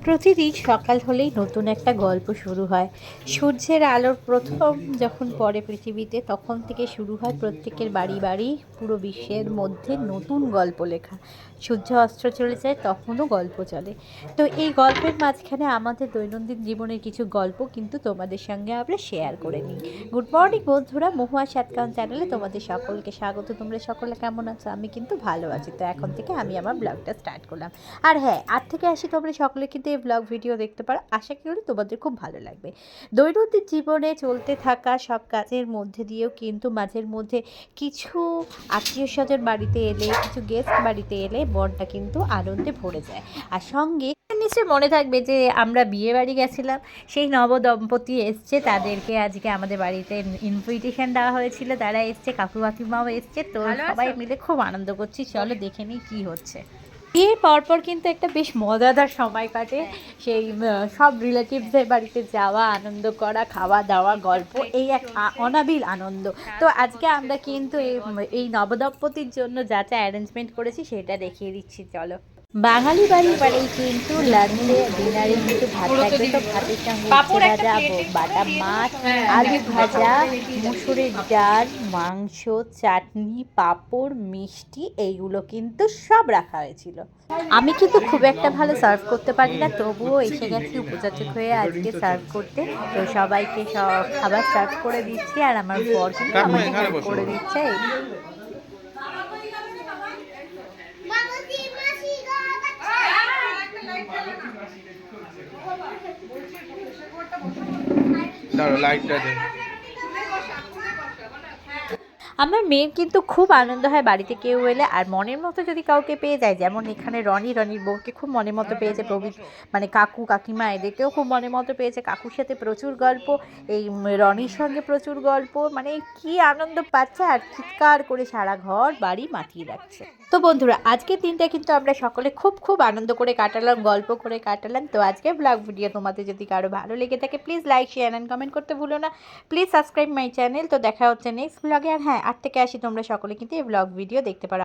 প্রতিদিন সকাল হলেই নতুন একটা গল্প শুরু হয়। সূর্যের আলোর প্রথম যখন পড়ে পৃথিবীতে তখন থেকে শুরু হয় প্রত্যেকের বাড়ি বাড়ি পুরো বিশ্বের মধ্যে নতুন গল্প লেখা। সূর্য অস্ত চলে যায় তখনও গল্প চলে। তো এই গল্পের মাঝখানে আমাদের দৈনন্দিন জীবনের কিছু গল্প কিন্তু তোমাদের সঙ্গে আমরা শেয়ার করে নিই। গুড মর্নিং বন্ধুরা, মহুয়া সাতকাউন চ্যানেলে তোমাদের সকলকে স্বাগত। তোমরা সকলে কেমন আছো? আমি কিন্তু ভালো আছি। তো এখন থেকে আমি আমার ব্লগটা স্টার্ট করলাম। আর হ্যাঁ, আজ থেকে আসি তোমরা সকলে কিন্তু এই ব্লগ ভিডিও দেখতে পারো। আশা করি তোমাদের খুব ভালো লাগবে। দৈনন্দিন জীবনে চলতে থাকা সব কাজের মধ্যে দিয়েও কিন্তু মাঝের মধ্যে কিছু আত্মীয়স্বজন বাড়িতে এলে, কিছু গেস্ট বাড়িতে এলে মনটা কিন্তু আনন্দে ভরে যায়। আর সঙ্গে নিশ্চয়ই মনে থাকবে যে আমরা বিয়ে বাড়ি গেছিলাম, সেই নবদম্পতি এসছে, তাদেরকে আজকে আমাদের বাড়িতে ইনভিটেশন দেওয়া হয়েছিল, তারা এসছে, কাকু কাকিমাও এসছে। তো সবাই মিলে খুব আনন্দ করছি। চলো দেখে নিই কী হচ্ছে। বিয়ের পরপর কিন্তু একটা বেশ মজাদার সময় কাটে। সেই সব রিলেটিভসদের বাড়িতে যাওয়া, আনন্দ করা, খাওয়া দাওয়া, গল্প, এই এক অনাবিল আনন্দ। তো আজকে আমরা কিন্তু এই নবদম্পতির জন্য যা যা অ্যারেঞ্জমেন্ট করেছি সেটা দেখিয়ে দিচ্ছি, চলো। বাঙালি বাড়ি বাড়ি কিন্তু লাঞ্চে ডিনারে কিন্তু ভাত থাকবে। তো ভাতের সঙ্গে উচ্ছে ভাজা, বাটা মাছ, আলু ভাজা, মুসুরের ডাল, মাংস, চাটনি, পাঁপড়, মিষ্টি, এইগুলো কিন্তু সব রাখা হয়েছিল। আমি কিন্তু খুব একটা ভালো সার্ভ করতে পারি না, তবুও এসে গেছি উপযাচক হয়ে আজকে সার্ভ করতে। তো সবাইকে সব খাবার সার্ভ করে দিচ্ছি আর আমার বর কিন্তু আমাকে হেল্প করে দিচ্ছে। লাইটটা দে। আমার মেয়ের কিন্তু খুব আনন্দ হয় বাড়িতে কেউ এলে, আর মনের মতো যদি কাউকে পেয়ে যায়, যেমন এখানে রনির বউকে খুব মনের মতো পেয়েছে, মানে কাকু কাকিমা এদেরকেও খুব মনের মতো পেয়েছে। কাকুর সাথে প্রচুর গল্প, এই রনির সঙ্গে প্রচুর গল্প, মানে কি আনন্দ পাচ্ছে আর চিৎকার করে সারা ঘর বাড়ি মাতিয়ে রাখছে। তো বন্ধুরা, আজকের দিনটা কিন্তু আমরা সকলে খুব খুব আনন্দ করে কাটালাম, গল্প করে কাটালাম। তো আজকে ব্লগ ভিডিও তোমাদের যদি কারো ভালো লেগে থাকে, please like, share and comment করতে ভুলো না। Please subscribe my channel. তো দেখা হচ্ছে নেক্সট ব্লগে। আর হ্যাঁ, 8 থেকে আসি তোমরা সকলে কিন্তু এই ব্লগ ভিডিও দেখতে পারো।